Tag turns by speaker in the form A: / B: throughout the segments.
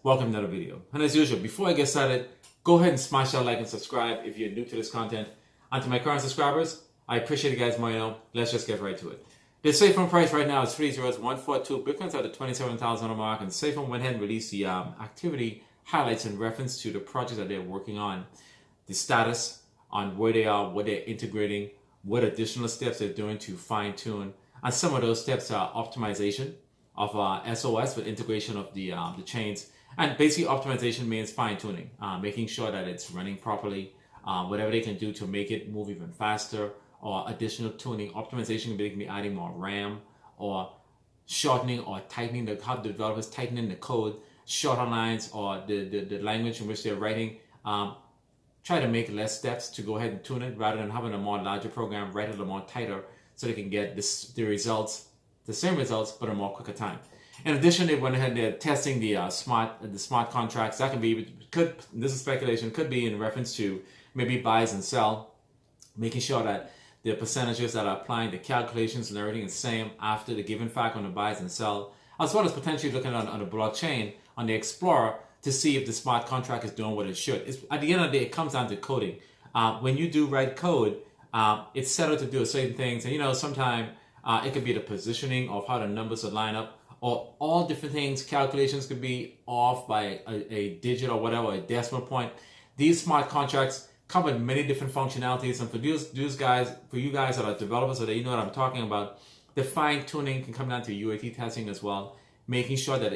A: welcome to another video. And as usual, before I get started, go ahead and smash that like and subscribe if you're new to this content. And to my current subscribers, I appreciate you guys more. Let's just get right to it. The Safemoon price right now is 30142. Bitcoin's at the 27,000 mark, and Safemoon went ahead and released the activity highlights in reference to the project that they're working on, the status on where they are, what they're integrating, what additional steps they're doing to fine tune, and some of those steps are optimization of SOS with integration of the chains. And basically optimization means fine tuning, making sure that it's running properly, whatever they can do to make it move even faster, or additional tuning. Optimization can be adding more RAM, or shortening or tightening how the developers tightening the code, shorter lines, or the language in which they're writing. Try to make less steps to go ahead and tune it rather than having a more larger program write it a little more tighter so they can get the results, the same results, but a more quicker time. In addition, they went ahead and they're testing the smart contracts. That this is speculation, could be in reference to maybe buys and sell, making sure that the percentages that are applying, the calculations and everything is the same after the given fact on the buys and sell, as well as potentially looking on the blockchain, on the Explorer, to see if the smart contract is doing what it should. At the end of the day, it comes down to coding. When you do write code, it's set up to do certain things, and sometimes it could be the positioning of how the numbers will line up, or all different things. Calculations could be off by a digit or whatever, a decimal point. These smart contracts come with many different functionalities, and for you guys that are developers, so that you know what I'm talking about, the fine tuning can come down to UAT testing as well, making sure that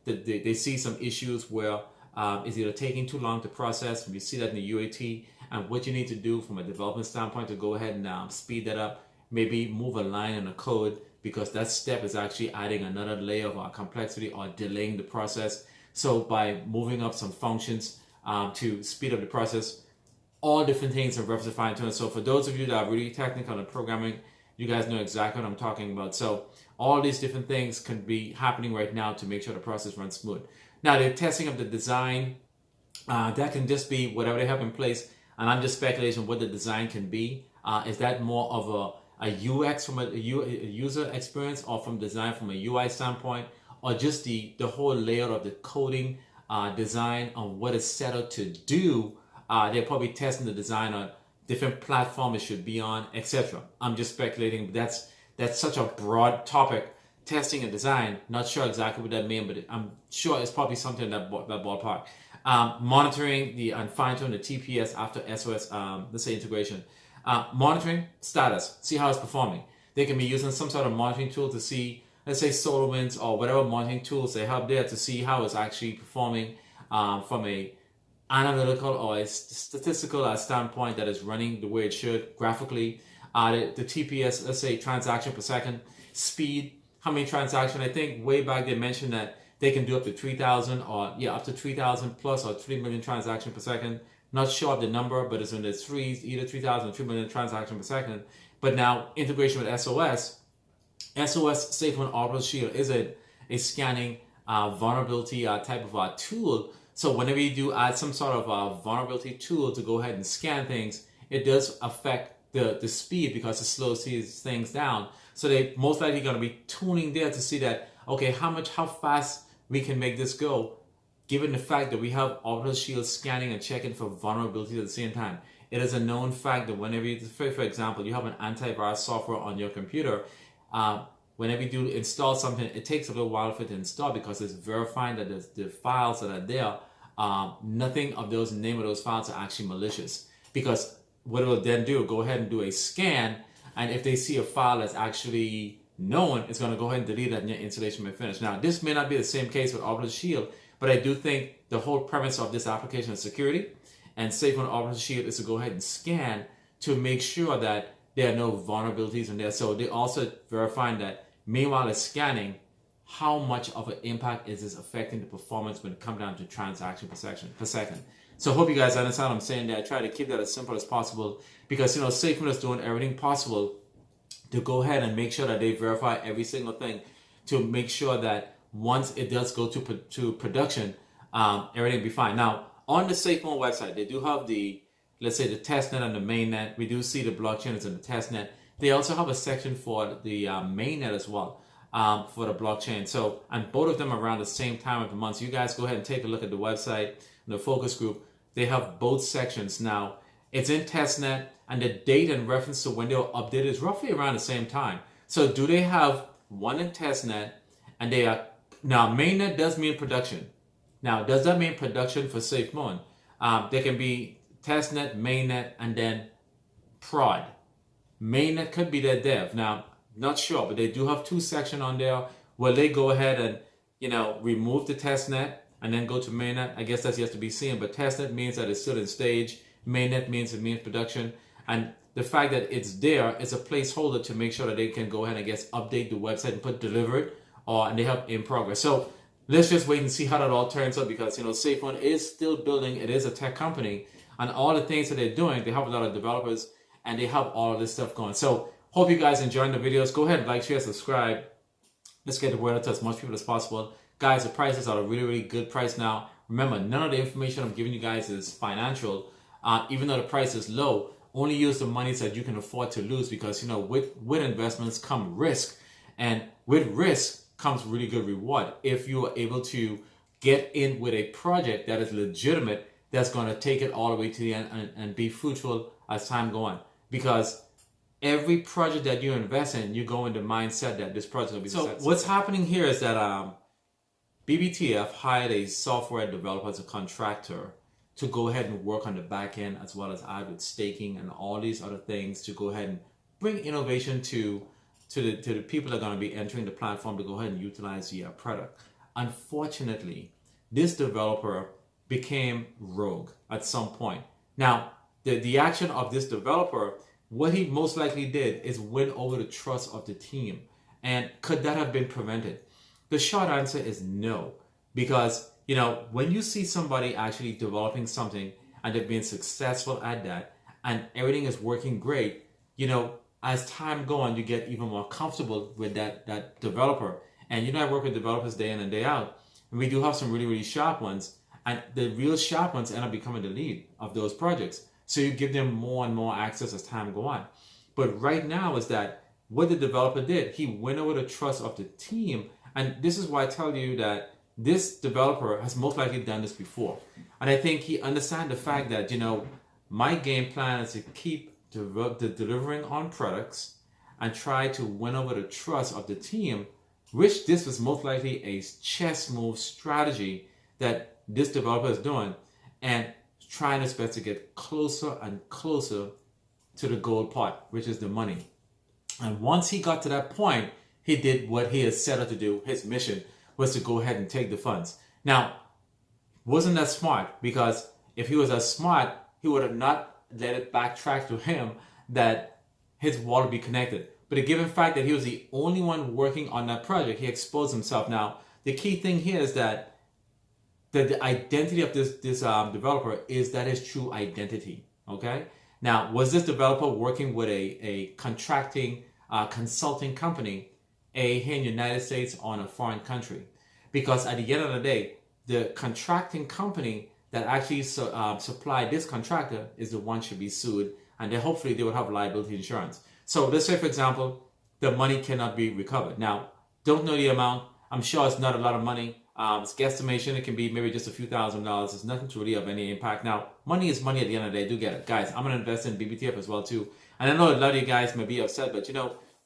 A: they see some issues where it's either taking too long to process. We see that in the UAT, and what you need to do from a development standpoint to go ahead and speed that up, maybe move a line in the code, because that step is actually adding another layer of complexity or delaying the process. So by moving up some functions to speed up the process, all different things in reference to fine tuning. So for those of you that are really technical in programming, you guys know exactly what I'm talking about. So all these different things can be happening right now to make sure the process runs smooth. Now they're testing of the design. That can just be whatever they have in place, and I'm just speculating what the design can be. Is that more of a UX from a user experience, or from design from a UI standpoint, or just the whole layout of the coding design on what it's set out to do? They're probably testing the design on different platforms it should be on, etc. I'm just speculating, but that's such a broad topic. Testing a design, not sure exactly what that means, but I'm sure it's probably something in that ballpark. Monitoring and fine-tuning the TPS after SOS, let's say integration. Monitoring status, see how it's performing. They can be using some sort of monitoring tool to see, let's say SolarWinds or whatever monitoring tools they have there, to see how it's actually performing from a analytical or a statistical standpoint that is running the way it should graphically. The TPS, let's say transaction per second, speed, how many transactions. I think way back they mentioned that they can do up to 3,000 or up to 3,000 plus or 3 million transactions per second. Not sure of the number, but it's in the threes, either 3,000 or 3 million transactions per second. But now integration with SOS Safemoon Orbital Shield is a scanning vulnerability type of tool. So whenever you do add some sort of vulnerability tool to go ahead and scan things, it does affect the speed, because it slows these things down. So they most likely going to be tuning there to see that, okay, how fast we can make this go, given the fact that we have Orbital Shield scanning and checking for vulnerabilities at the same time. It is a known fact that whenever you, for example, you have an antivirus software on your computer, whenever you do install something, it takes a little while for it to install, because it's verifying that the files that are there, nothing of those name of those files are actually malicious. Because what it will then do, go ahead and do a scan, and if they see a file that's actually known, it's going to go ahead and delete that, and your installation may finish. Now, this may not be the same case with Orbital Shield, but I do think the whole premise of this application is security, and Safemoon Orbital Shield is to go ahead and scan to make sure that there are no vulnerabilities in there. So they also verifying that, meanwhile it's scanning, how much of an impact is this affecting the performance when it comes down to transaction per second. So I hope you guys understand what I'm saying there. I try to keep that as simple as possible, because Safemoon is doing everything possible to go ahead and make sure that they verify every single thing, to make sure that once it does go to production, everything will be fine. Now, on the Safemoon website, they do have let's say the testnet and the mainnet. We do see the blockchain is in the testnet. They also have a section for the mainnet as well. for the blockchain. So, and both of them around the same time of the month. So you guys go ahead and take a look at the website, the focus group. They have both sections now. It's in testnet, and the date and reference to when they'll update is roughly around the same time. So do they have one in testnet, and they are now mainnet does mean production. Now, does that mean production for Safemoon? There can be testnet, mainnet, and then prod. Mainnet could be their dev. Now, not sure, but they do have two sections on there where they go ahead and, remove the testnet and then go to mainnet. I guess that's yet to be seen, but testnet means that it's still in stage. Mainnet means it means production. And the fact that it's there is a placeholder to make sure that they can go ahead and, update the website and put delivered, and they have in progress. So let's just wait and see how that all turns out, because, Safemoon is still building. It is a tech company, and all the things that they're doing, they have a lot of developers, and they have all of this stuff going. So hope you guys enjoying the videos. Go ahead, like, share, subscribe. Let's get the word out to as much people as possible. Guys, the prices are a really, really good price now. Remember, none of the information I'm giving you guys is financial. Even though the price is low, only use the monies that you can afford to lose, because, with investments come risk. And with risk comes really good reward. If you are able to get in with a project that is legitimate, that's going to take it all the way to the end and be fruitful as time goes on. Because every project that you invest in, you go in the mindset that this project will be successful. So what's happening here is that BBTF hired a software developer as a contractor to go ahead and work on the back end, as well as add with staking and all these other things to go ahead and bring innovation to the people that are going to be entering the platform to go ahead and utilize the product. Unfortunately, this developer became rogue at some point. Now, the action of this developer, what he most likely did is win over the trust of the team. And could that have been prevented? The short answer is no. Because, when you see somebody actually developing something and they're being successful at that, and everything is working great, as time goes on, you get even more comfortable with that developer. And I work with developers day in and day out. And we do have some really, really sharp ones. And the real sharp ones end up becoming the lead of those projects. So you give them more and more access as time goes on. But right now is that what the developer did, he went over the trust of the team. And this is why I tell you that this developer has most likely done this before. And I think he understands the fact that, my game plan is to keep delivering on products and try to win over the trust of the team, which this was most likely a chess move strategy that this developer is doing, and trying his best to get closer and closer to the gold part, which is the money. And once he got to that point, he did what he had set out to do. His mission was to go ahead and take the funds. Now, wasn't that smart? Because if he was as smart, he would have not let it backtrack to him that his wallet would be connected. But the given fact that he was the only one working on that project, he exposed himself. Now, the key thing here is that the identity of this developer is that his true identity. Okay. Now, was this developer working with a contracting consulting company here in the United States or in a foreign country? Because at the end of the day, the contracting company that actually supplied this contractor is the one should be sued, and then hopefully they would have liability insurance. So let's say, for example, the money cannot be recovered. Now, don't know the amount. I'm sure it's not a lot of money. It's guesstimation. It can be maybe just a few $1,000s. It's nothing to really have any impact. Now, money is money at the end of the day. Do get it. Guys, I'm going to invest in BBTF as well too. And I know a lot of you guys may be upset, but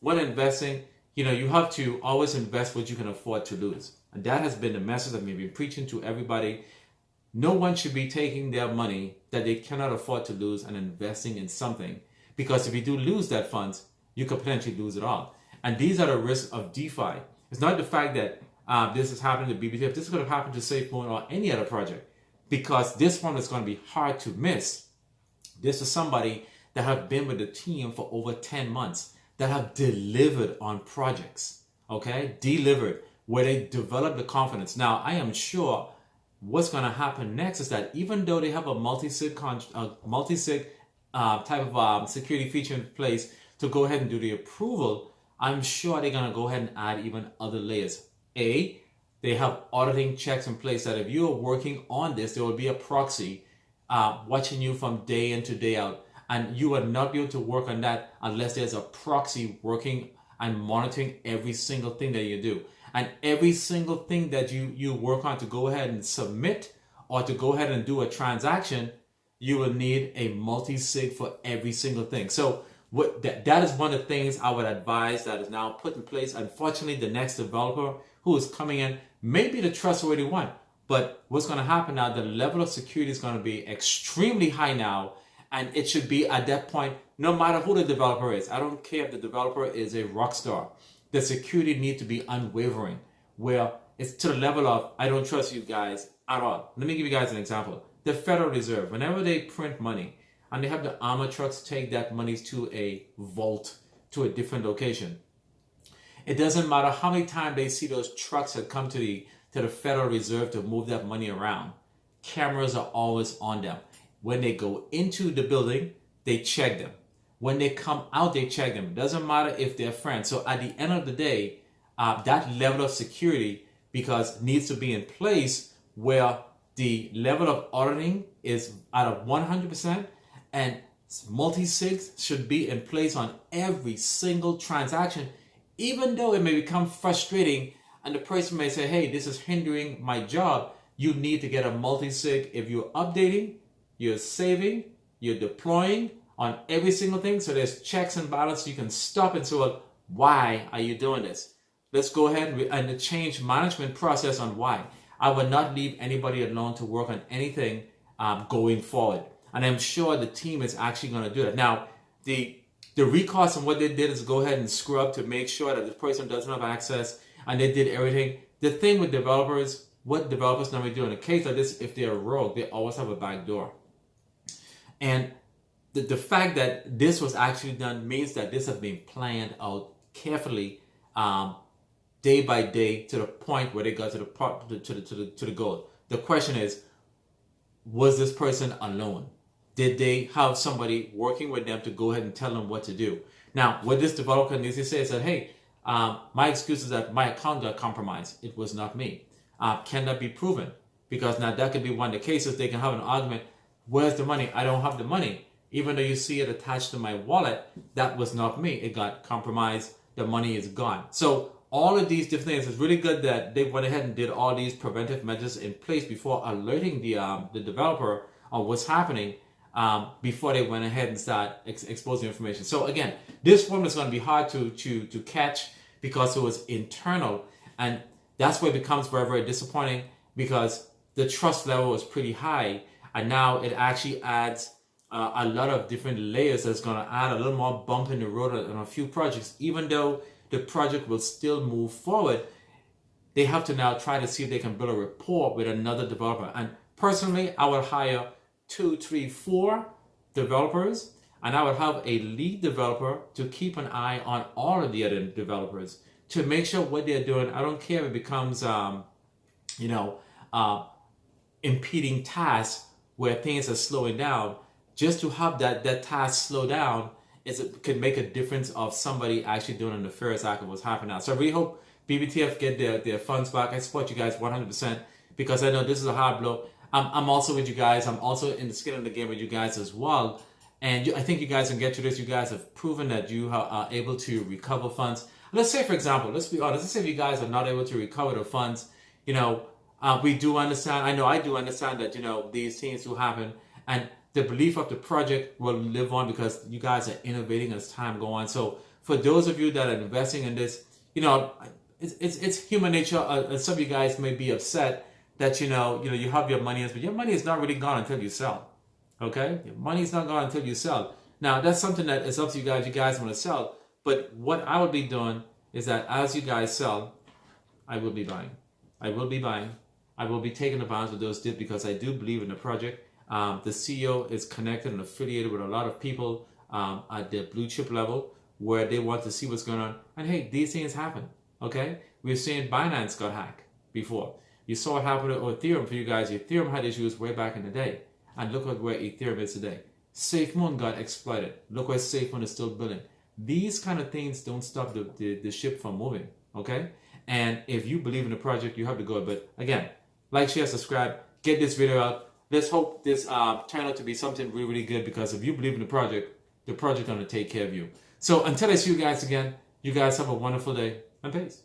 A: when investing, you have to always invest what you can afford to lose. And that has been the message that we've been preaching to everybody. No one should be taking their money that they cannot afford to lose and investing in something. Because if you do lose that funds, you could potentially lose it all. And these are the risks of DeFi. It's not the fact that this is happening to BBTF. This is going to happen to Safemoon or any other project. Because this one is going to be hard to miss. This is somebody that have been with the team for over 10 months. That have delivered on projects. Okay? Delivered. Where they develop the confidence. Now, I am sure what's going to happen next is that even though they have a multi-sig type of security feature in place to go ahead and do the approval, I'm sure they're going to go ahead and add even other layers. They have auditing checks in place that if you are working on this, there will be a proxy watching you from day in to day out. And you will not be able to work on that unless there's a proxy working and monitoring every single thing that you do. And every single thing that you work on to go ahead and submit or to go ahead and do a transaction, you will need a multi-sig for every single thing. So that is one of the things I would advise that is now put in place. Unfortunately, the next developer who is coming in may be the trustworthy one. But what's going to happen now, the level of security is going to be extremely high now. And it should be at that point, no matter who the developer is. I don't care if the developer is a rock star. The security needs to be unwavering, where it's to the level of, I don't trust you guys at all. Let me give you guys an example. The Federal Reserve, whenever they print money and they have the armor trucks take that money to a vault, to a different location, it doesn't matter how many times they see those trucks that come to the Federal Reserve to move that money around. Cameras are always on them. When they go into the building, they check them. When they come out, they check them. It doesn't matter if they're friends. So at the end of the day, that level of security needs to be in place where the level of auditing is at a 100% and multi-sigs should be in place on every single transaction, even though it may become frustrating and the person may say, hey, this is hindering my job. You need to get a multi-sig if you're updating, you're saving, you're deploying on every single thing. So there's checks and balances. You can stop and say, well, why are you doing this? Let's go ahead and the change management process on why. I will not leave anybody alone to work on anything going forward. And I'm sure the team is actually going to do that. Now, the recourse and what they did is go ahead and scrub to make sure that the person doesn't have access, and they did everything. The thing with developers, what developers normally do in a case like this, if they're rogue, they always have a back door. And the fact that this was actually done means that this has been planned out carefully, day by day, to the point where they got to the goal. The question is, was this person alone? Did they have somebody working with them to go ahead and tell them what to do? Now, what this developer needs to say is that, hey, my excuse is that my account got compromised. It was not me. Can that be proven? Because now that could be one of the cases. They can have an argument. Where's the money? I don't have the money. Even though you see it attached to my wallet, that was not me. It got compromised. The money is gone. So all of these different things, it's really good that they went ahead and did all these preventive measures in place before alerting the developer on what's happening, before they went ahead and start exposing information. So again, this one is going to be hard to catch because it was internal, and that's where it becomes very, very disappointing, because the trust level was pretty high, and now it actually adds a lot of different layers that's going to add a little more bump in the road on a few projects. Even though the project will still move forward, they have to now try to see if they can build a rapport with another developer. And personally, I would hire 2, 3, 4 developers, and I would have a lead developer to keep an eye on all of the other developers to make sure what they're doing. I don't care if it becomes, impeding tasks where things are slowing down. Just to have that task slow down can make a difference of somebody actually doing a nefarious act of what's happening now. So I really hope BBTF get their funds back. I support you guys 100% because I know this is a hard blow. I'm also with you guys. I'm also in the skin of the game with you guys as well. And I think you guys can get to this. You guys have proven that you are able to recover funds. Let's say, for example, let's be honest. Let's say if you guys are not able to recover the funds, we do understand. I know I do understand that, these things do happen. And the belief of the project will live on because you guys are innovating as time goes on. So for those of you that are investing in this, it's human nature. Some of you guys may be upset that, you have your money, but your money is not really gone until you sell. Okay? Your money is not gone until you sell. Now, that's something that is up to you guys. You guys want to sell. But what I will be doing is that as you guys sell, I will be buying. I will be buying. I will be taking advantage of those dips because I do believe in the project. The CEO is connected and affiliated with a lot of people at the blue chip level where they want to see what's going on. And hey, these things happen. Okay? We've seen Binance got hacked before. You saw what happened with Ethereum for you guys. Ethereum had issues way back in the day. And look at where Ethereum is today. Safemoon got exploited. Look where Safemoon is still building. These kind of things don't stop the ship from moving. Okay? And if you believe in the project, you have to go. But again, like, share, subscribe, get this video out. Let's hope this turn out to be something really, really good, because if you believe in the project is going to take care of you. So until I see you guys again, You guys have a wonderful day and peace.